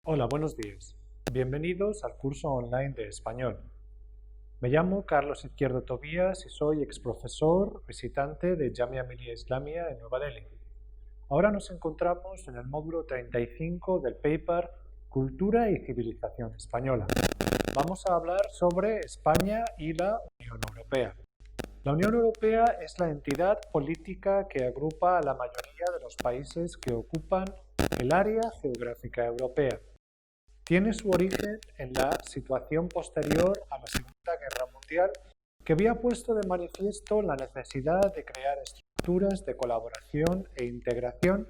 Hola, buenos días. Bienvenidos al curso online de español. Me llamo Carlos Izquierdo Tobías y soy exprofesor visitante de Jamia Millia Islamia en Nueva Delhi. Ahora nos encontramos en el módulo 35 del paper Cultura y Civilización Española. Vamos a hablar sobre España y la Unión Europea. La Unión Europea es la entidad política que agrupa a la mayoría de los países que ocupan el área geográfica europea. Tiene su origen en la situación posterior a la Segunda Guerra Mundial, que había puesto de manifiesto la necesidad de crear estructuras de colaboración e integración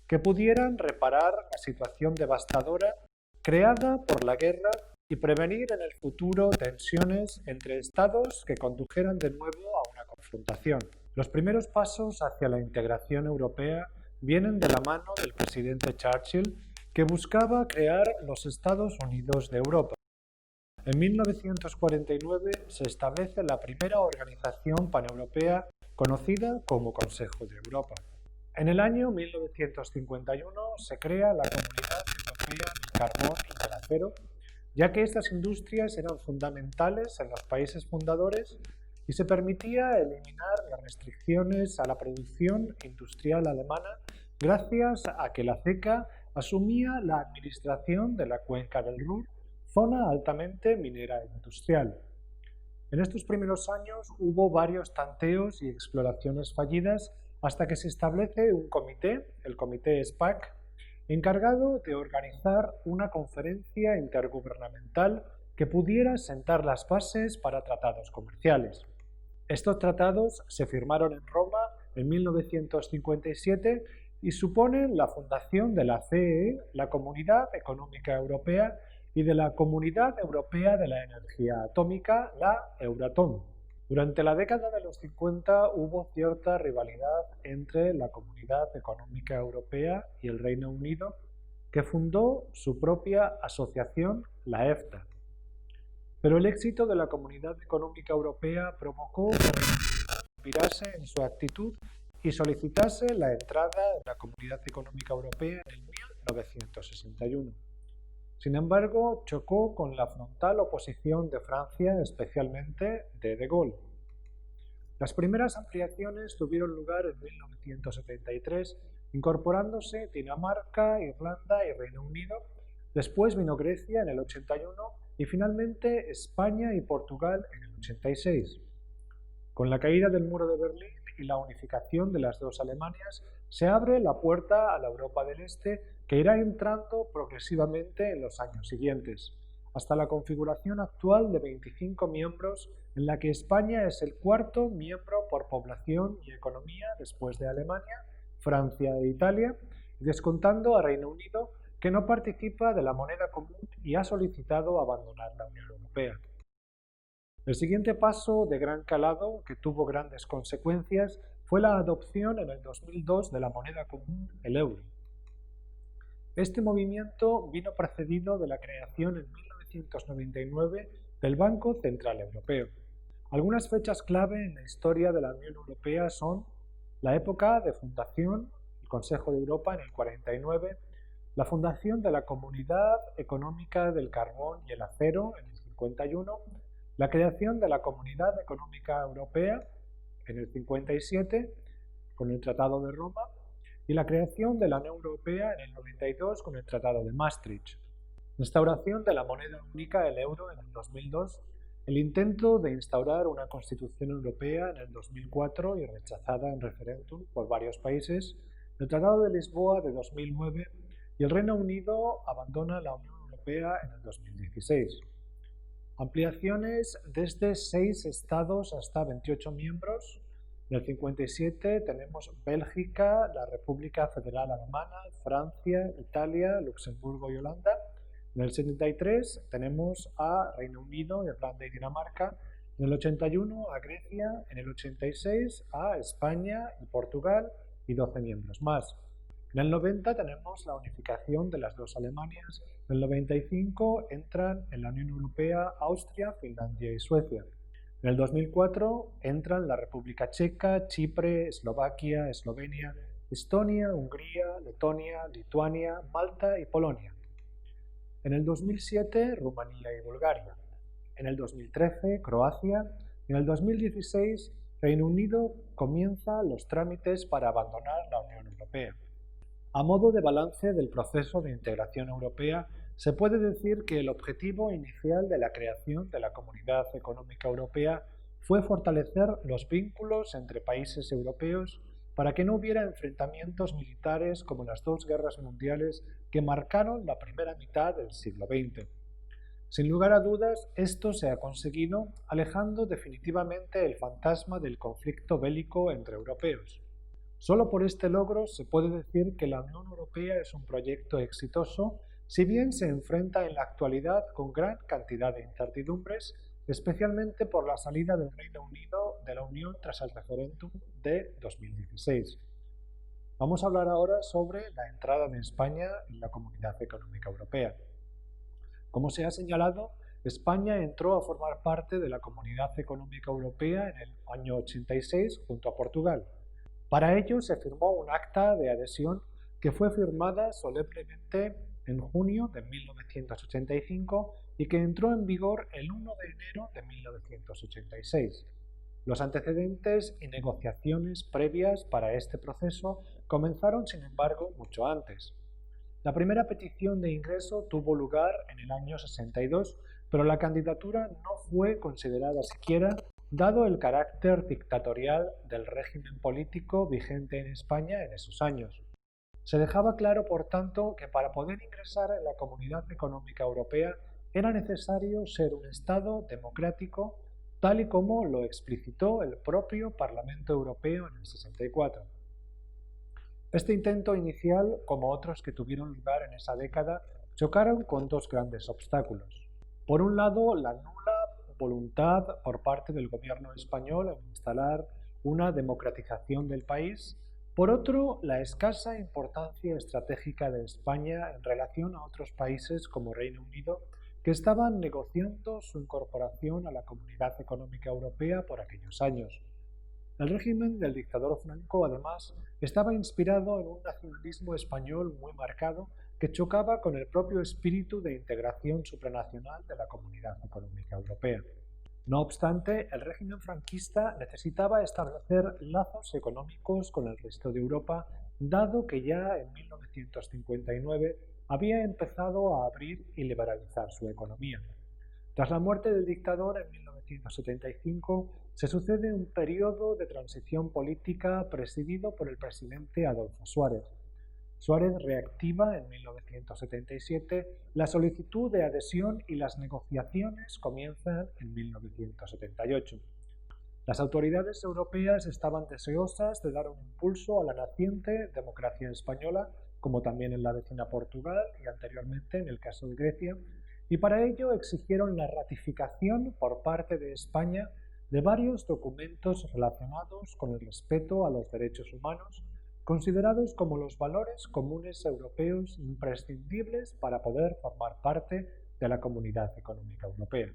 que pudieran reparar la situación devastadora creada por la guerra y prevenir en el futuro tensiones entre estados que condujeran de nuevo a una confrontación. Los primeros pasos hacia la integración europea vienen de la mano del presidente Churchill, que buscaba crear los Estados Unidos de Europa. En 1949 se establece la primera organización paneuropea conocida como Consejo de Europa. En el año 1951 se crea la Comunidad Europea del Carbón y del Acero, ya que estas industrias eran fundamentales en los países fundadores y se permitía eliminar las restricciones a la producción industrial alemana gracias a que la CECA asumía la administración de la cuenca del Ruhr, zona altamente minera e industrial. En estos primeros años hubo varios tanteos y exploraciones fallidas hasta que se establece un comité, el Comité SPAC, encargado de organizar una conferencia intergubernamental que pudiera sentar las bases para tratados comerciales. Estos tratados se firmaron en Roma en 1957 y suponen la fundación de la CEE, la Comunidad Económica Europea, y de la Comunidad Europea de la Energía Atómica, la Euratom. Durante la década de los 50 hubo cierta rivalidad entre la Comunidad Económica Europea y el Reino Unido, que fundó su propia asociación, la EFTA. Pero el éxito de la Comunidad Económica Europea provocó que Reino Unido inspirase en su actitud y solicitase la entrada en la Comunidad Económica Europea en 1961. Sin embargo, chocó con la frontal oposición de Francia, especialmente de Gaulle. Las primeras ampliaciones tuvieron lugar en 1973, incorporándose Dinamarca, Irlanda y Reino Unido. Después vino Grecia en el 81 y finalmente España y Portugal en el 86. Con la caída del muro de Berlín y la unificación de las dos Alemanias, se abre la puerta a la Europa del Este, que irá entrando progresivamente en los años siguientes, hasta la configuración actual de 25 miembros, en la que España es el cuarto miembro por población y economía después de Alemania, Francia e Italia, descontando a Reino Unido, que no participa de la moneda común y ha solicitado abandonar la Unión Europea. El siguiente paso de gran calado, que tuvo grandes consecuencias, fue la adopción en el 2002 de la moneda común, el euro. Este movimiento vino precedido de la creación en 1999 del Banco Central Europeo. Algunas fechas clave en la historia de la Unión Europea son la época de fundación, el Consejo de Europa en el 49, la fundación de la Comunidad Económica del Carbón y el Acero en el 51, la creación de la Comunidad Económica Europea en el 57 con el Tratado de Roma y la creación de la Unión Europea en el 92 con el Tratado de Maastricht, instauración de la moneda única, el euro, en el 2002, el intento de instaurar una Constitución Europea en el 2004 y rechazada en referéndum por varios países, el Tratado de Lisboa de 2009 y el Reino Unido abandona la Unión Europea en el 2016. Ampliaciones desde 6 estados hasta 28 miembros. En el 57 tenemos Bélgica, la República Federal Alemana, Francia, Italia, Luxemburgo y Holanda. En el 73 tenemos a Reino Unido, Irlanda y Dinamarca. En el 81 a Grecia. En el 86 a España y Portugal y 12 miembros más. En el 90 tenemos la unificación de las dos Alemanias. En el 95 entran en la Unión Europea Austria, Finlandia y Suecia. En el 2004 entran la República Checa, Chipre, Eslovaquia, Eslovenia, Estonia, Hungría, Letonia, Lituania, Malta y Polonia. En el 2007, Rumanía y Bulgaria. En el 2013, Croacia. Y en el 2016, Reino Unido comienza los trámites para abandonar la Unión Europea. A modo de balance del proceso de integración europea, se puede decir que el objetivo inicial de la creación de la Comunidad Económica Europea fue fortalecer los vínculos entre países europeos para que no hubiera enfrentamientos militares como las dos guerras mundiales que marcaron la primera mitad del siglo XX. Sin lugar a dudas, esto se ha conseguido alejando definitivamente el fantasma del conflicto bélico entre europeos. Solo por este logro se puede decir que la Unión Europea es un proyecto exitoso, si bien se enfrenta en la actualidad con gran cantidad de incertidumbres, especialmente por la salida del Reino Unido de la Unión tras el referéndum de 2016. Vamos a hablar ahora sobre la entrada de España en la Comunidad Económica Europea. Como se ha señalado, España entró a formar parte de la Comunidad Económica Europea en el año 86 junto a Portugal. Para ello se firmó un acta de adhesión que fue firmada solemnemente en junio de 1985 y que entró en vigor el 1 de enero de 1986. Los antecedentes y negociaciones previas para este proceso comenzaron, sin embargo, mucho antes. La primera petición de ingreso tuvo lugar en el año 62, pero la candidatura no fue considerada siquiera dado el carácter dictatorial del régimen político vigente en España en esos años. Se dejaba claro, por tanto, que para poder ingresar en la Comunidad Económica Europea era necesario ser un Estado democrático, tal y como lo explicitó el propio Parlamento Europeo en el 64. Este intento inicial, como otros que tuvieron lugar en esa década, chocaron con dos grandes obstáculos. Por un lado, la nula voluntad por parte del gobierno español en instalar una democratización del país. Por otro, la escasa importancia estratégica de España en relación a otros países como Reino Unido, que estaban negociando su incorporación a la Comunidad Económica Europea por aquellos años. El régimen del dictador Franco, además, estaba inspirado en un nacionalismo español muy marcado que chocaba con el propio espíritu de integración supranacional de la Comunidad Económica Europea. No obstante, el régimen franquista necesitaba establecer lazos económicos con el resto de Europa, dado que ya en 1959 había empezado a abrir y liberalizar su economía. Tras la muerte del dictador en 1975, se sucede un periodo de transición política presidido por el presidente Adolfo Suárez. Suárez reactiva en 1977 la solicitud de adhesión y las negociaciones comienzan en 1978. Las autoridades europeas estaban deseosas de dar un impulso a la naciente democracia española, como también en la vecina Portugal y anteriormente en el caso de Grecia, y para ello exigieron la ratificación por parte de España de varios documentos relacionados con el respeto a los derechos humanos, considerados como los valores comunes europeos imprescindibles para poder formar parte de la Comunidad Económica Europea.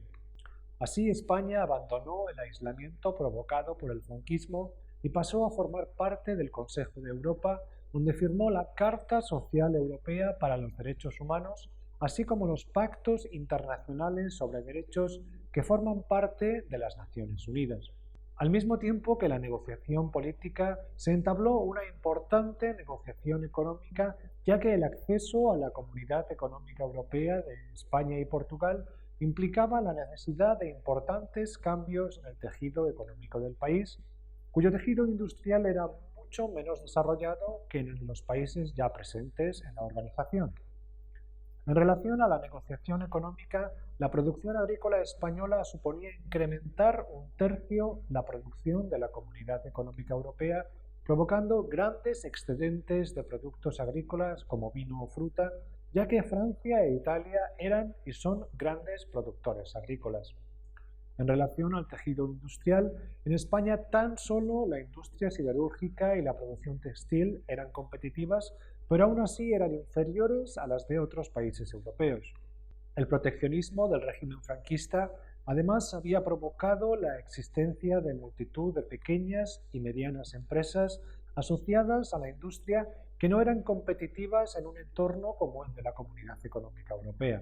Así, España abandonó el aislamiento provocado por el franquismo y pasó a formar parte del Consejo de Europa, donde firmó la Carta Social Europea para los Derechos Humanos, así como los pactos internacionales sobre derechos que forman parte de las Naciones Unidas. Al mismo tiempo que la negociación política, se entabló una importante negociación económica, ya que el acceso a la Comunidad Económica Europea de España y Portugal implicaba la necesidad de importantes cambios en el tejido económico del país, cuyo tejido industrial era mucho menos desarrollado que en los países ya presentes en la organización. En relación a la negociación económica, la producción agrícola española suponía incrementar un tercio la producción de la Comunidad Económica Europea, provocando grandes excedentes de productos agrícolas como vino o fruta, ya que Francia e Italia eran y son grandes productores agrícolas. En relación al tejido industrial, en España tan solo la industria siderúrgica y la producción textil eran competitivas, pero aún así eran inferiores a las de otros países europeos. El proteccionismo del régimen franquista además había provocado la existencia de multitud de pequeñas y medianas empresas asociadas a la industria que no eran competitivas en un entorno como el de la Comunidad Económica Europea.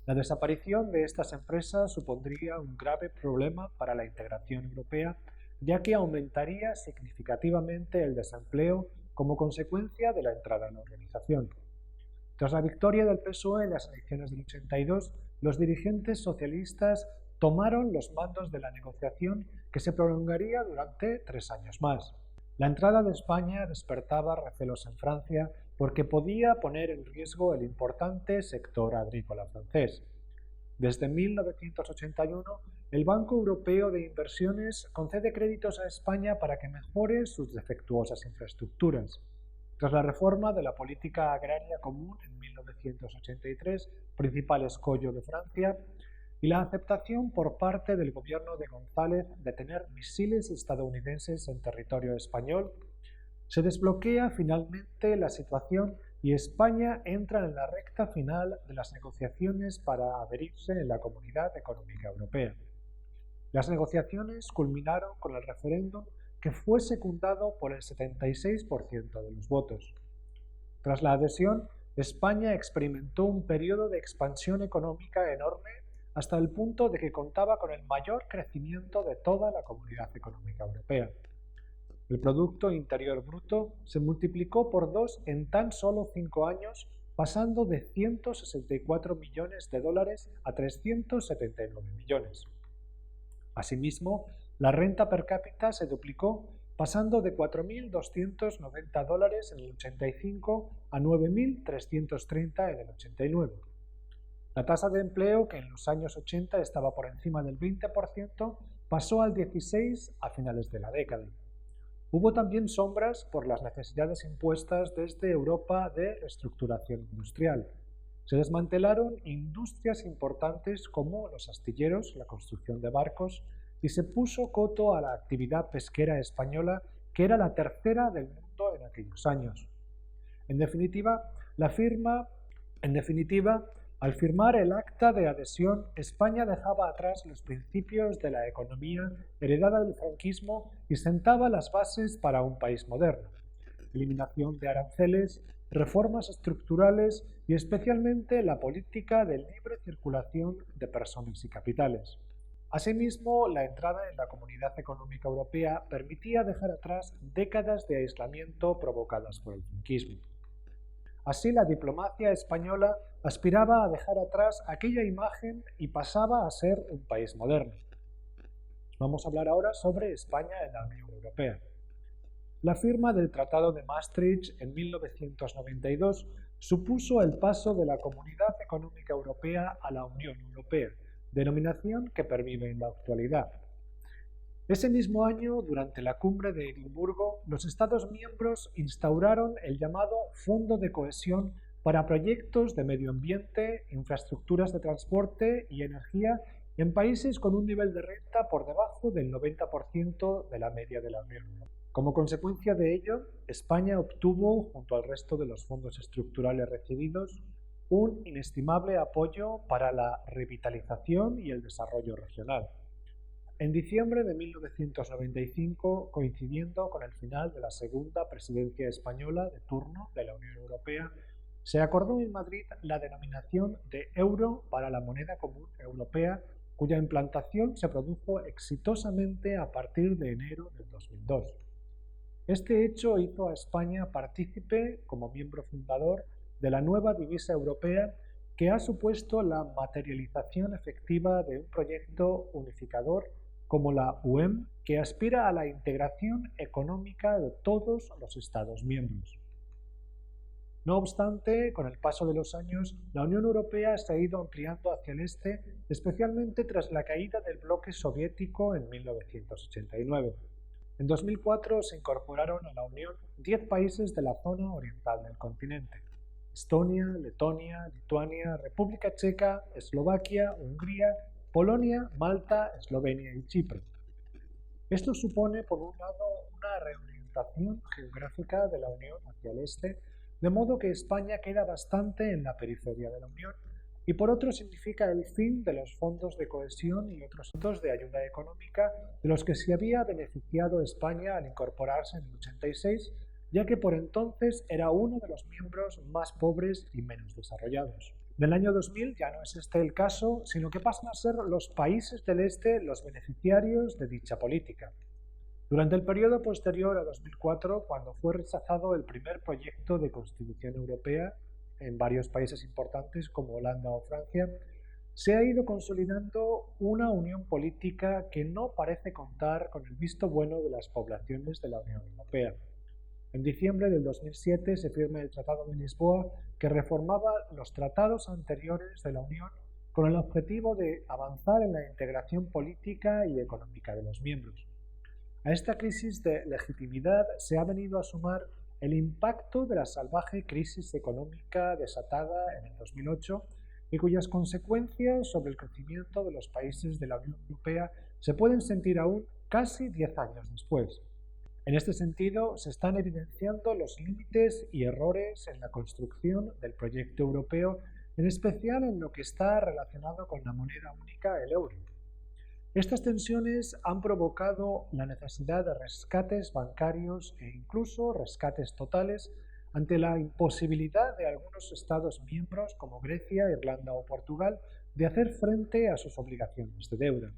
La desaparición de estas empresas supondría un grave problema para la integración europea, ya que aumentaría significativamente el desempleo como consecuencia de la entrada en la organización. Tras la victoria del PSOE en las elecciones del 82, los dirigentes socialistas tomaron los mandos de la negociación que se prolongaría durante 3 años más. La entrada de España despertaba recelos en Francia porque podía poner en riesgo el importante sector agrícola francés. Desde 1981, el Banco Europeo de Inversiones concede créditos a España para que mejore sus defectuosas infraestructuras. Tras la reforma de la política agraria común en 1983, principal escollo de Francia, y la aceptación por parte del gobierno de González de tener misiles estadounidenses en territorio español, se desbloquea finalmente la situación y España entra en la recta final de las negociaciones para adherirse en la Comunidad Económica Europea. Las negociaciones culminaron con el referéndum que fue secundado por el 76% de los votos. Tras la adhesión, España experimentó un periodo de expansión económica enorme hasta el punto de que contaba con el mayor crecimiento de toda la Comunidad Económica Europea. El Producto Interior Bruto se multiplicó por 2 en tan solo 5 años, pasando de 164 millones de dólares a 379 millones. Asimismo, la renta per cápita se duplicó, pasando de 4.290 dólares en el 85 a 9.330 en el 89. La tasa de empleo, que en los años 80 estaba por encima del 20%, pasó al 16% a finales de la década. Hubo también sombras por las necesidades impuestas desde Europa de reestructuración industrial. Se desmantelaron industrias importantes como los astilleros, la construcción de barcos, y se puso coto a la actividad pesquera española, que era la tercera del mundo en aquellos años. En definitiva, al firmar el acta de adhesión, España dejaba atrás los principios de la economía heredada del franquismo y sentaba las bases para un país moderno. Eliminación de aranceles, reformas estructurales y especialmente la política de libre circulación de personas y capitales. Asimismo, la entrada en la Comunidad Económica Europea permitía dejar atrás décadas de aislamiento provocadas por el franquismo. Así, la diplomacia española aspiraba a dejar atrás aquella imagen y pasaba a ser un país moderno. Vamos a hablar ahora sobre España en la Unión Europea. La firma del Tratado de Maastricht en 1992 supuso el paso de la Comunidad Económica Europea a la Unión Europea, denominación que pervive en la actualidad. Ese mismo año, durante la cumbre de Edimburgo, los Estados miembros instauraron el llamado Fondo de Cohesión para proyectos de medio ambiente, infraestructuras de transporte y energía en países con un nivel de renta por debajo del 90% de la media de la Unión Europea. Como consecuencia de ello, España obtuvo, junto al resto de los fondos estructurales recibidos, un inestimable apoyo para la revitalización y el desarrollo regional. En diciembre de 1995, coincidiendo con el final de la segunda presidencia española de turno de la Unión Europea, se acordó en Madrid la denominación de euro para la moneda común europea, cuya implantación se produjo exitosamente a partir de enero del 2002. Este hecho hizo a España partícipe, como miembro fundador, de la nueva divisa europea, que ha supuesto la materialización efectiva de un proyecto unificador como la UEM, que aspira a la integración económica de todos los Estados miembros. No obstante, con el paso de los años, la Unión Europea se ha ido ampliando hacia el este, especialmente tras la caída del bloque soviético en 1989. En 2004 se incorporaron a la Unión 10 países de la zona oriental del continente: Estonia, Letonia, Lituania, República Checa, Eslovaquia, Hungría, Polonia, Malta, Eslovenia y Chipre. Esto supone, por un lado, una reorientación geográfica de la Unión hacia el este, de modo que España queda bastante en la periferia de la Unión, y por otro significa el fin de los fondos de cohesión y otros fondos de ayuda económica de los que se había beneficiado España al incorporarse en el 86, ya que por entonces era uno de los miembros más pobres y menos desarrollados. Del año 2000 ya no es este el caso, sino que pasan a ser los países del este los beneficiarios de dicha política. Durante el periodo posterior a 2004, cuando fue rechazado el primer proyecto de Constitución Europea en varios países importantes como Holanda o Francia, se ha ido consolidando una unión política que no parece contar con el visto bueno de las poblaciones de la Unión Europea. En diciembre del 2007 se firma el Tratado de Lisboa, que reformaba los tratados anteriores de la Unión con el objetivo de avanzar en la integración política y económica de los miembros. A esta crisis de legitimidad se ha venido a sumar el impacto de la salvaje crisis económica desatada en el 2008 y cuyas consecuencias sobre el crecimiento de los países de la Unión Europea se pueden sentir aún casi 10 años después. En este sentido, se están evidenciando los límites y errores en la construcción del proyecto europeo, en especial en lo que está relacionado con la moneda única, el euro. Estas tensiones han provocado la necesidad de rescates bancarios e incluso rescates totales ante la imposibilidad de algunos Estados miembros como Grecia, Irlanda o Portugal de hacer frente a sus obligaciones de deuda.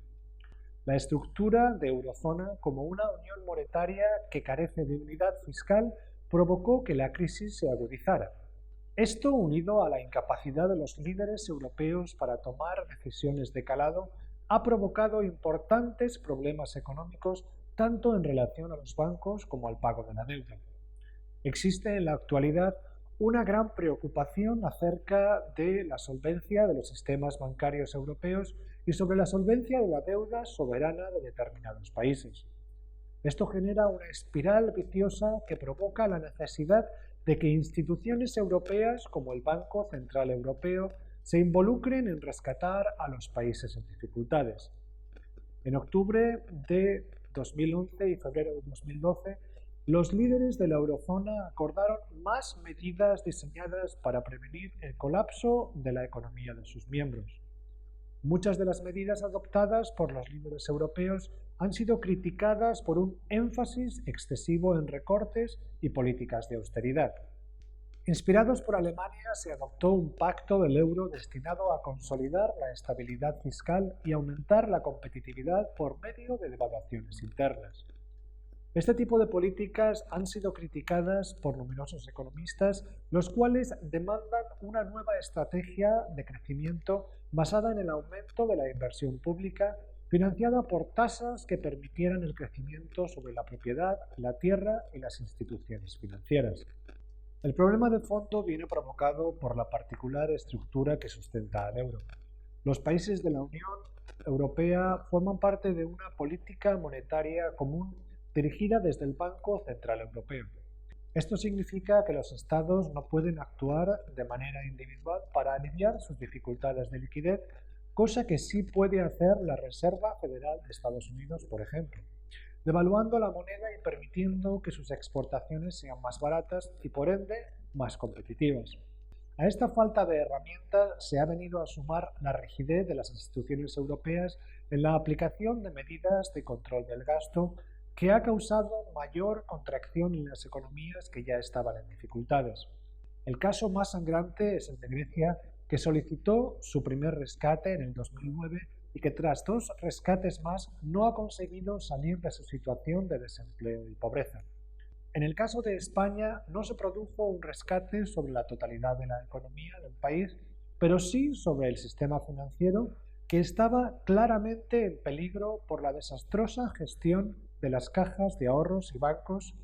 La estructura de eurozona como una unión monetaria que carece de unidad fiscal provocó que la crisis se agudizara. Esto, unido a la incapacidad de los líderes europeos para tomar decisiones de calado, ha provocado importantes problemas económicos tanto en relación a los bancos como al pago de la deuda. Existe en la actualidad una gran preocupación acerca de la solvencia de los sistemas bancarios europeos y sobre la solvencia de la deuda soberana de determinados países. Esto genera una espiral viciosa que provoca la necesidad de que instituciones europeas como el Banco Central Europeo se involucren en rescatar a los países en dificultades. En octubre de 2011 y febrero de 2012, los líderes de la eurozona acordaron más medidas diseñadas para prevenir el colapso de la economía de sus miembros. Muchas de las medidas adoptadas por los líderes europeos han sido criticadas por un énfasis excesivo en recortes y políticas de austeridad. Inspirados por Alemania, se adoptó un pacto del euro destinado a consolidar la estabilidad fiscal y aumentar la competitividad por medio de devaluaciones internas. Este tipo de políticas han sido criticadas por numerosos economistas, los cuales demandan una nueva estrategia de crecimiento basada en el aumento de la inversión pública, financiada por tasas que permitieran el crecimiento sobre la propiedad, la tierra y las instituciones financieras. El problema de fondo viene provocado por la particular estructura que sustenta al euro. Los países de la Unión Europea forman parte de una política monetaria común dirigida desde el Banco Central Europeo. Esto significa que los Estados no pueden actuar de manera individual para aliviar sus dificultades de liquidez, cosa que sí puede hacer la Reserva Federal de Estados Unidos, por ejemplo, devaluando la moneda y permitiendo que sus exportaciones sean más baratas y, por ende, más competitivas. A esta falta de herramientas se ha venido a sumar la rigidez de las instituciones europeas en la aplicación de medidas de control del gasto, que ha causado mayor contracción en las economías que ya estaban en dificultades. El caso más sangrante es el de Grecia, que solicitó su primer rescate en el 2009 y que tras 2 rescates más no ha conseguido salir de su situación de desempleo y pobreza. En el caso de España no se produjo un rescate sobre la totalidad de la economía del país, pero sí sobre el sistema financiero, que estaba claramente en peligro por la desastrosa gestión de las cajas de ahorros y bancos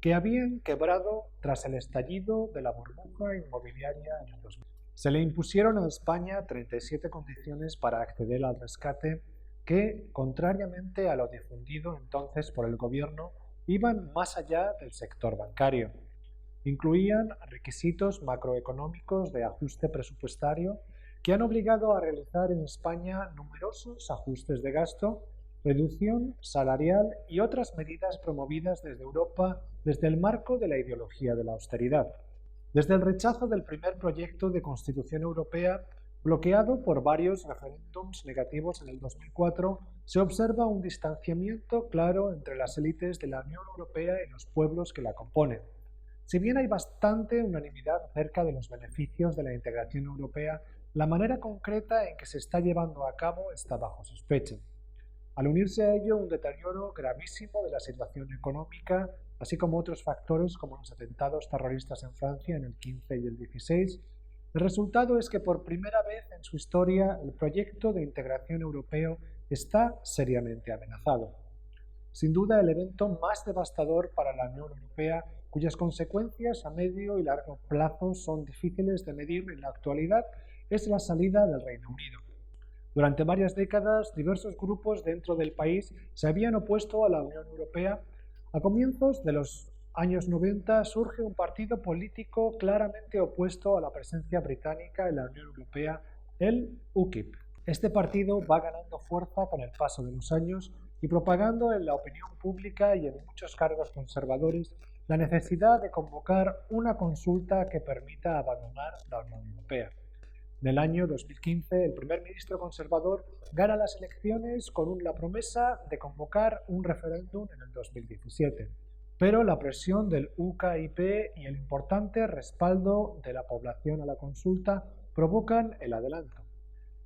que habían quebrado tras el estallido de la burbuja inmobiliaria en el 2000. Se le impusieron a España 37 condiciones para acceder al rescate que, contrariamente a lo difundido entonces por el gobierno, iban más allá del sector bancario. Incluían requisitos macroeconómicos de ajuste presupuestario que han obligado a realizar en España numerosos ajustes de gasto, reducción salarial y otras medidas promovidas desde Europa desde el marco de la ideología de la austeridad. Desde el rechazo del primer proyecto de Constitución Europea, Bloqueado por varios referéndums negativos en el 2004, se observa un distanciamiento claro entre las élites de la Unión Europea y los pueblos que la componen. Si bien hay bastante unanimidad acerca de los beneficios de la integración europea, la manera concreta en que se está llevando a cabo está bajo sospecha. Al unirse a ello un deterioro gravísimo de la situación económica, así como otros factores como los atentados terroristas en Francia en el 15 y el 16, el resultado es que por primera vez en su historia el proyecto de integración europeo está seriamente amenazado. Sin duda el evento más devastador para la Unión Europea, cuyas consecuencias a medio y largo plazo son difíciles de medir en la actualidad, es la salida del Reino Unido. Durante varias décadas, diversos grupos dentro del país se habían opuesto a la Unión Europea. A comienzos de los años 90 surge un partido político claramente opuesto a la presencia británica en la Unión Europea, el UKIP. Este partido va ganando fuerza con el paso de los años y propagando en la opinión pública y en muchos cargos conservadores la necesidad de convocar una consulta que permita abandonar la Unión Europea. En el año 2015, el primer ministro conservador gana las elecciones con la promesa de convocar un referéndum en el 2017. Pero la presión del UKIP y el importante respaldo de la población a la consulta provocan el adelanto.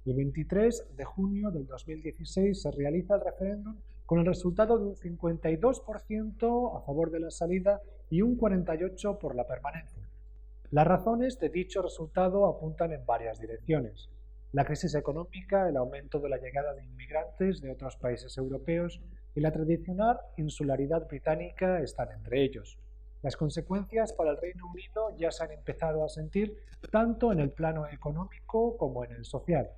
El 23 de junio del 2016 se realiza el referéndum con el resultado de un 52% a favor de la salida y un 48% por la permanencia. Las razones de dicho resultado apuntan en varias direcciones. La crisis económica, el aumento de la llegada de inmigrantes de otros países europeos y la tradicional insularidad británica están entre ellos. Las consecuencias para el Reino Unido ya se han empezado a sentir tanto en el plano económico como en el social.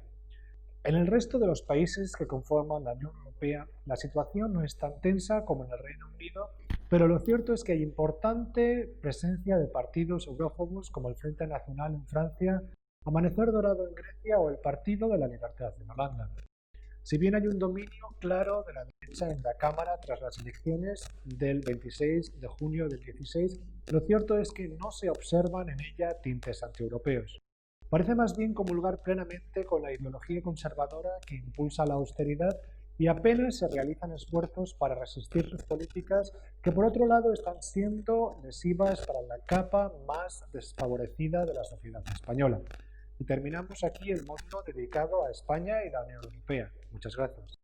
En el resto de los países que conforman la Unión Europea, la situación no es tan tensa como en el Reino Unido, pero lo cierto es que hay importante presencia de partidos eurófobos como el Frente Nacional en Francia, Amanecer Dorado en Grecia o el Partido de la Libertad en Holanda. Si bien hay un dominio claro de la derecha en la Cámara tras las elecciones del 26 de junio del 16, lo cierto es que no se observan en ella tintes antieuropeos. Parece más bien comulgar plenamente con la ideología conservadora que impulsa la austeridad y apenas se realizan esfuerzos para resistir sus políticas que por otro lado están siendo lesivas para la capa más desfavorecida de la sociedad española. Y terminamos aquí el módulo dedicado a España y la Unión Europea. Muchas gracias.